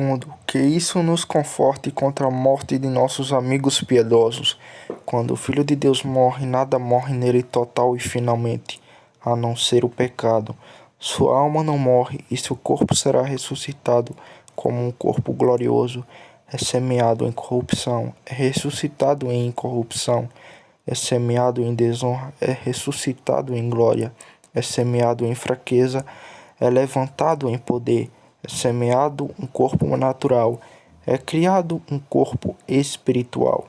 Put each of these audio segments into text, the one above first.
Segundo, que isso nos conforte contra a morte de nossos amigos piedosos. Quando o Filho de Deus morre, nada morre nele total e finalmente, a não ser o pecado. Sua alma não morre e seu corpo será ressuscitado como um corpo glorioso. É semeado em corrupção, é ressuscitado em incorrupção. É semeado em desonra, é ressuscitado em glória. É semeado em fraqueza, é levantado em poder. É semeado um corpo natural, é criado um corpo espiritual.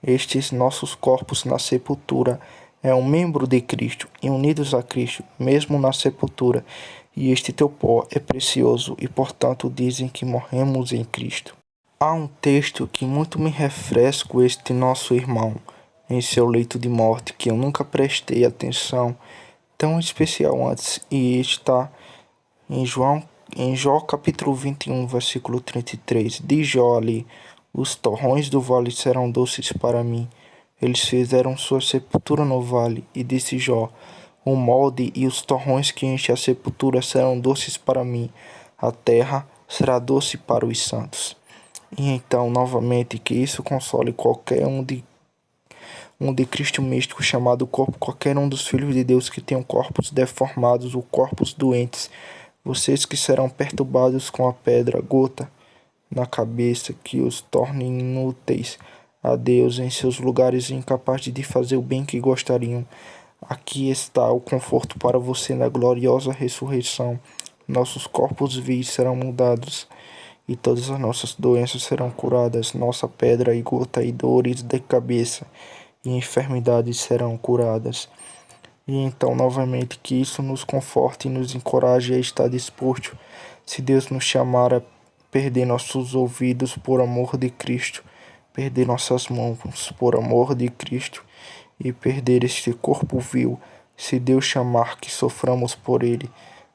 Estes nossos corpos na sepultura é um membro de Cristo e unidos a Cristo, mesmo na sepultura. E este teu pó é precioso e, portanto, dizem que morremos em Cristo. Há um texto que muito me refresca este nosso irmão em seu leito de morte, que eu nunca prestei atenção tão especial antes, e está em Jó capítulo 21, versículo 33, diz Jó ali: os torrões do vale serão doces para mim. Eles fizeram sua sepultura no vale, e disse Jó: o molde e os torrões que enchem a sepultura serão doces para mim. A terra será doce para os santos. E então, novamente, que isso console qualquer um de Cristo místico chamado corpo, qualquer um dos filhos de Deus que tenham corpos deformados ou corpos doentes, vocês que serão perturbados com a pedra gota na cabeça, que os torne inúteis a Deus em seus lugares incapazes de fazer o bem que gostariam. Aqui está o conforto para você na gloriosa ressurreição. Nossos corpos vis serão mudados e todas as nossas doenças serão curadas. Nossa pedra e gota e dores de cabeça e enfermidades serão curadas. E então, novamente, que isso nos conforte e nos encoraje a estar disposto, se Deus nos chamar a perder nossos ouvidos por amor de Cristo, perder nossas mãos por amor de Cristo e perder este corpo vil, se Deus chamar que soframos por Ele,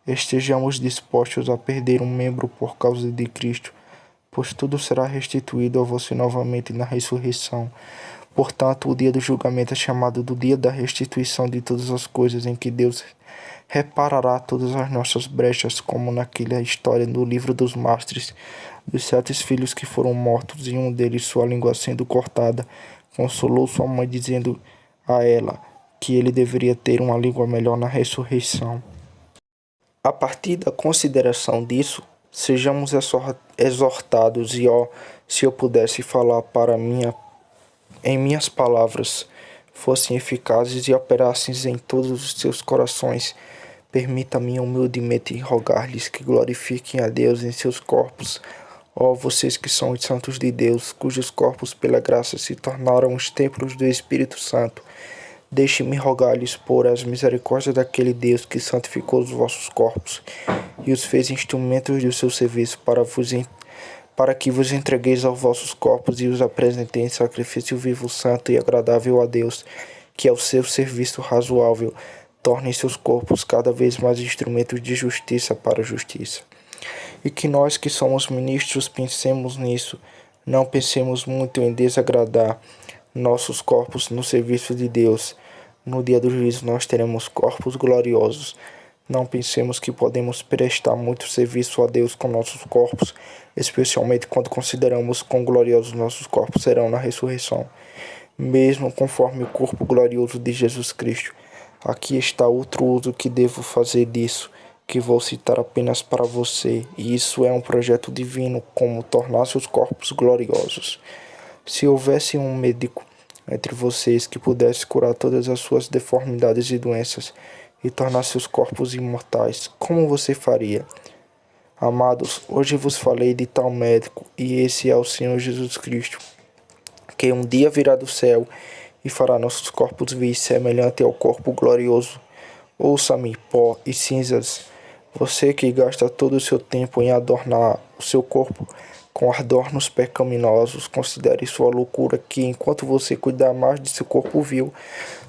estejamos dispostos a perder um membro por causa de Cristo, pois tudo será restituído a você novamente na ressurreição. Portanto, o dia do julgamento é chamado do dia da restituição de todas as coisas, em que Deus reparará todas as nossas brechas, como naquela história do livro dos Mártires, dos 7 filhos que foram mortos, e um deles, sua língua sendo cortada, consolou sua mãe, dizendo a ela que ele deveria ter uma língua melhor na ressurreição. A partir da consideração disso, sejamos exortados, e se eu pudesse falar em minhas palavras fossem eficazes e operassem em todos os seus corações, permita-me humildemente rogar-lhes que glorifiquem a Deus em seus corpos, ó vocês que são os santos de Deus, cujos corpos pela graça se tornaram os templos do Espírito Santo. Deixe-me rogar-lhes por as misericórdias daquele Deus que santificou os vossos corpos e os fez instrumentos do seu serviço para que vos entregueis aos vossos corpos e os apresenteis em sacrifício vivo, santo e agradável a Deus, que é o seu serviço razoável. Tornem seus corpos cada vez mais instrumentos de justiça para a justiça. E que nós que somos ministros pensemos nisso, não pensemos muito em desagradar nossos corpos no serviço de Deus. No dia do juízo nós teremos corpos gloriosos. Não pensemos que podemos prestar muito serviço a Deus com nossos corpos, especialmente quando consideramos quão gloriosos nossos corpos serão na ressurreição, mesmo conforme o corpo glorioso de Jesus Cristo. Aqui está outro uso que devo fazer disso, que vou citar apenas para você, e isso é um projeto divino, como tornar seus corpos gloriosos. Se houvesse um médico entre vocês que pudesse curar todas as suas deformidades e doenças e tornar seus corpos imortais, como você faria? Amados, hoje vos falei de tal médico, e esse é o Senhor Jesus Cristo, que um dia virá do céu e fará nossos corpos vis semelhante ao corpo glorioso. Ouça-me, pó e cinzas, você que gasta todo o seu tempo em adornar o seu corpo com adornos pecaminosos, considere sua loucura que, enquanto você cuidar mais de seu corpo vil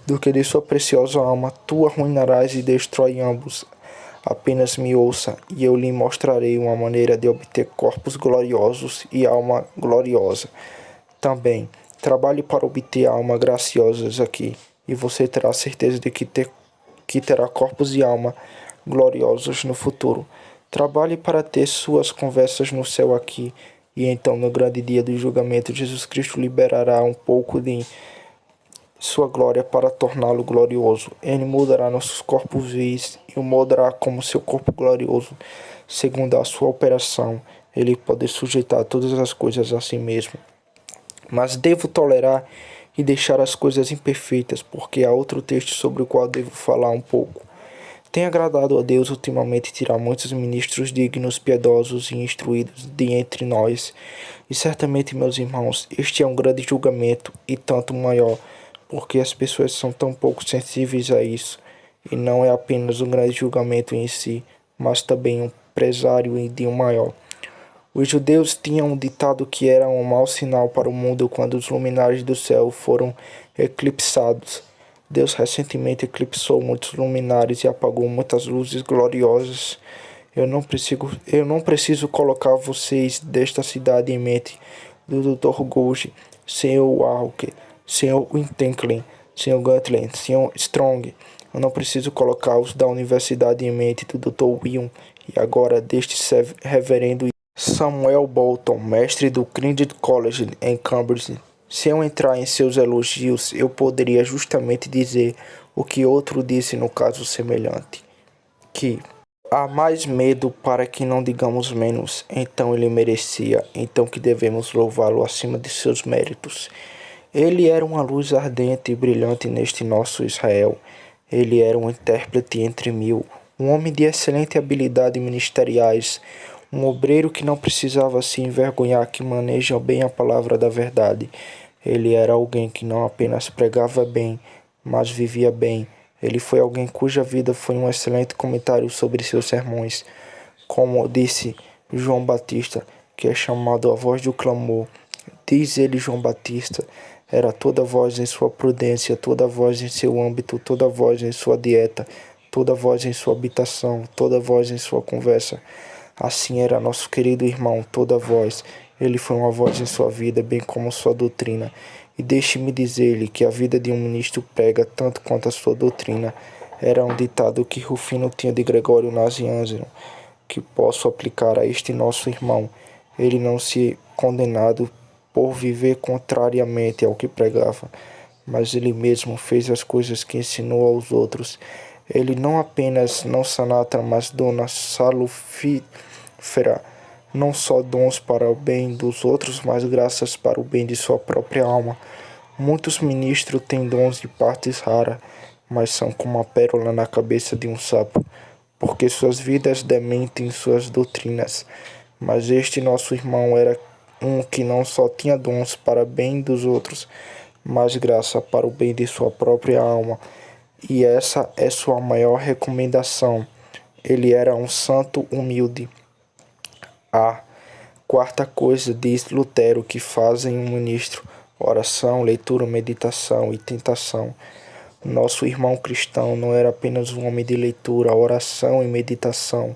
do que de sua preciosa alma, tu arruinarás e destrói ambos. Apenas me ouça, e eu lhe mostrarei uma maneira de obter corpos gloriosos e alma gloriosa. Também, trabalhe para obter alma graciosas aqui, e você terá certeza de que terá corpos e alma gloriosos no futuro. Trabalhe para ter suas conversas no céu aqui, e então no grande dia do julgamento Jesus Cristo liberará um pouco de sua glória para torná-lo glorioso. Ele mudará nossos corpos vis e o moldará como seu corpo glorioso, segundo a sua operação. Ele pode sujeitar todas as coisas a si mesmo. Mas devo tolerar e deixar as coisas imperfeitas, porque há outro texto sobre o qual devo falar um pouco. Tem agradado a Deus ultimamente tirar muitos ministros dignos, piedosos e instruídos de entre nós. E certamente, meus irmãos, este é um grande julgamento e tanto maior, porque as pessoas são tão pouco sensíveis a isso. E não é apenas um grande julgamento em si, mas também um presário de um maior. Os judeus tinham um ditado que era um mau sinal para o mundo quando os luminares do céu foram eclipsados. Deus recentemente eclipsou muitos luminares e apagou muitas luzes gloriosas. Eu não preciso colocar vocês desta cidade em mente do Dr. Gouge, Sr. Walker, Sr. Wintenklen, Sr. Gutlin, Sr. Strong. Eu não preciso colocar os da universidade em mente do Dr. William e agora deste reverendo Samuel Bolton, mestre do Trinity College em Cambridge. Se eu entrar em seus elogios, eu poderia justamente dizer o que outro disse no caso semelhante, que há mais medo para que não digamos menos, então ele merecia, então que devemos louvá-lo acima de seus méritos. Ele era uma luz ardente e brilhante neste nosso Israel. Ele era um intérprete entre mil, um homem de excelente habilidade ministeriais, um obreiro que não precisava se envergonhar, que maneja bem a palavra da verdade. Ele era alguém que não apenas pregava bem, mas vivia bem. Ele foi alguém cuja vida foi um excelente comentário sobre seus sermões. Como disse João Batista, que é chamado a voz do clamor. Diz ele, João Batista, era toda voz em sua prudência, toda voz em seu âmbito, toda voz em sua dieta, toda voz em sua habitação, toda voz em sua conversa. Assim era nosso querido irmão, toda voz. Ele foi uma voz em sua vida, bem como sua doutrina. E deixe-me dizer-lhe que a vida de um ministro prega tanto quanto a sua doutrina. Era um ditado que Rufino tinha de Gregório Nazianzen, que posso aplicar a este nosso irmão. Ele não se condenado por viver contrariamente ao que pregava, mas ele mesmo fez as coisas que ensinou aos outros. Ele não apenas não sanatra, mas dona salufífera, não só dons para o bem dos outros, mas graças para o bem de sua própria alma. Muitos ministros têm dons de partes raras, mas são como a pérola na cabeça de um sapo, porque suas vidas dementem suas doutrinas. Mas este nosso irmão era um que não só tinha dons para o bem dos outros, mas graça para o bem de sua própria alma. E essa é sua maior recomendação. Ele era um santo humilde. A quarta coisa, diz Lutero, que fazem um ministro: oração, leitura, meditação e tentação. Nosso irmão cristão não era apenas um homem de leitura, oração e meditação,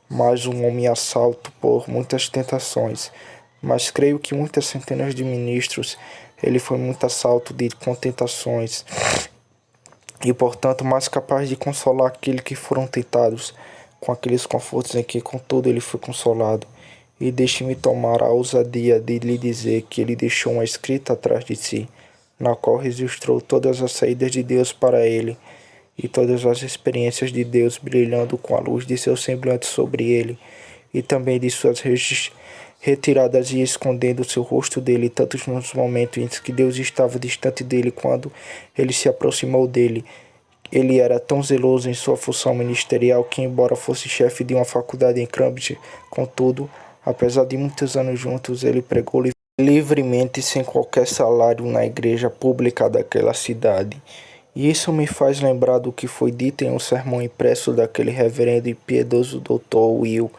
mas um homem assalto por muitas tentações. Mas creio que muitas centenas de ministros, ele foi muito assalto de tentações e, portanto, mais capaz de consolar aqueles que foram tentados com aqueles confortos em que, contudo, ele foi consolado. E deixe-me tomar a ousadia de lhe dizer que ele deixou uma escrita atrás de si, na qual registrou todas as saídas de Deus para ele, e todas as experiências de Deus brilhando com a luz de seu semblante sobre ele, e também de suas retiradas e escondendo seu rosto dele, tanto nos momentos em que Deus estava distante dele, quando ele se aproximou dele. Ele era tão zeloso em sua função ministerial que, embora fosse chefe de uma faculdade em Cambridge, contudo, apesar de muitos anos juntos, ele pregou livremente sem qualquer salário na igreja pública daquela cidade. E isso me faz lembrar do que foi dito em um sermão impresso daquele reverendo e piedoso Dr. Will,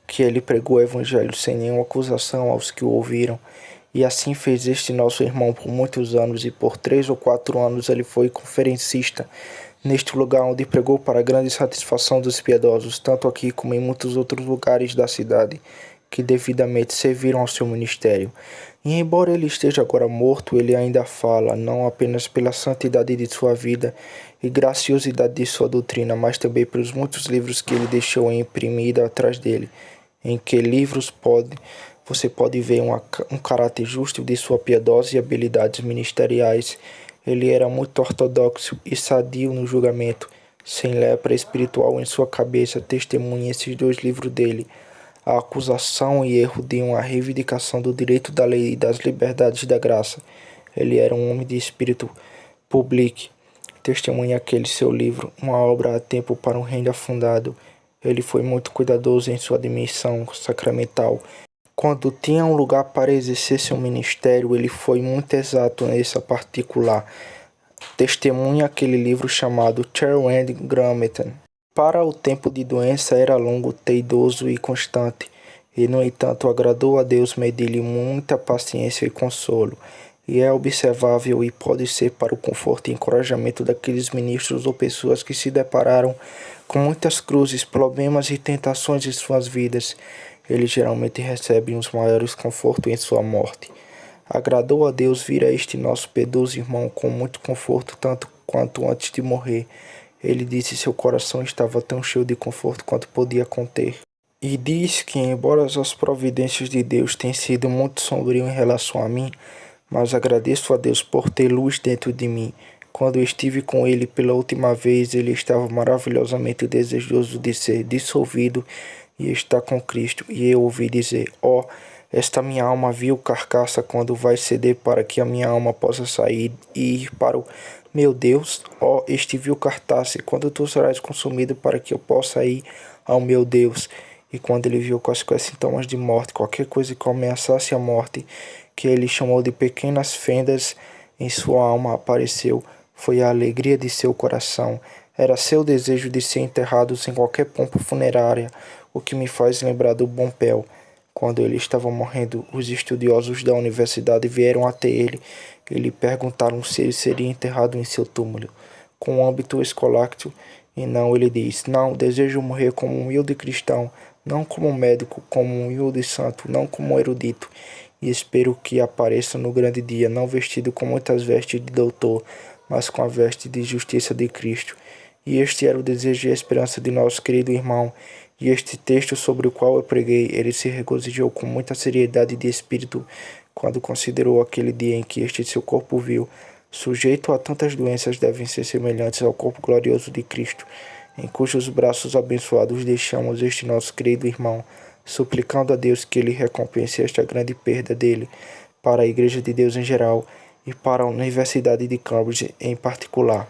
que ele pregou o evangelho sem nenhuma acusação aos que o ouviram. E assim fez este nosso irmão por muitos anos, e por 3 ou 4 anos ele foi conferencista neste lugar, onde pregou para grande satisfação dos piedosos, tanto aqui como em muitos outros lugares da cidade. que devidamente serviram ao seu ministério. E embora ele esteja agora morto, ele ainda fala, não apenas pela santidade de sua vida e graciosidade de sua doutrina, mas também pelos muitos livros que ele deixou imprimido atrás dele, em que livros você pode ver um caráter justo de sua piedosa e habilidades ministeriais. Ele era muito ortodoxo e sadio no julgamento, sem lepra espiritual em sua cabeça. Testemunha esses dois livros dele, a acusação e erro de uma reivindicação do direito da lei e das liberdades da graça. Ele era um homem de espírito public. Testemunha aquele seu livro, uma obra a tempo para um reino afundado. Ele foi muito cuidadoso em sua admissão sacramental. Quando tinha um lugar para exercer seu ministério, ele foi muito exato nessa particular. Testemunha aquele livro chamado Cherwell Grammaton. Para o tempo de doença era longo, teidoso e constante, e no entanto agradou a Deus medir-lhe muita paciência e consolo, e é observável e pode ser para o conforto e encorajamento daqueles ministros ou pessoas que se depararam com muitas cruzes, problemas e tentações em suas vidas. Eles geralmente recebem os maiores confortos em sua morte. Agradou a Deus vir a este nosso piedoso irmão com muito conforto, tanto quanto antes de morrer. Ele disse que seu coração estava tão cheio de conforto quanto podia conter. E diz que, embora as providências de Deus tenham sido muito sombrias em relação a mim, mas agradeço a Deus por ter luz dentro de mim. Quando eu estive com ele pela última vez, ele estava maravilhosamente desejoso de ser dissolvido e estar com Cristo. E eu ouvi dizer, esta minha alma viu carcaça quando vai ceder para que a minha alma possa sair e ir para o meu Deus. Este vil carcaça, quando tu serás consumido para que eu possa ir ao meu Deus. E quando ele viu quaisquer sintomas de morte, qualquer coisa que ameaçasse a morte, que ele chamou de pequenas fendas em sua alma, apareceu. Foi a alegria de seu coração. Era seu desejo de ser enterrado sem qualquer pompa funerária, o que me faz lembrar do Bom Pel. Quando ele estava morrendo, os estudiosos da universidade vieram até ele e lhe perguntaram se ele seria enterrado em seu túmulo, com âmbito escolástico, e não, ele disse, não, desejo morrer como um humilde cristão, não como médico, como um humilde santo, não como erudito, e espero que apareça no grande dia, não vestido com muitas vestes de doutor, mas com a veste de justiça de Cristo. E este era o desejo e a esperança de nosso querido irmão. E este texto sobre o qual eu preguei, ele se regozijou com muita seriedade de espírito quando considerou aquele dia em que este seu corpo vil, sujeito a tantas doenças, devem ser semelhantes ao corpo glorioso de Cristo, em cujos braços abençoados deixamos este nosso querido irmão, suplicando a Deus que ele recompense esta grande perda dele, para a Igreja de Deus em geral e para a Universidade de Cambridge em particular.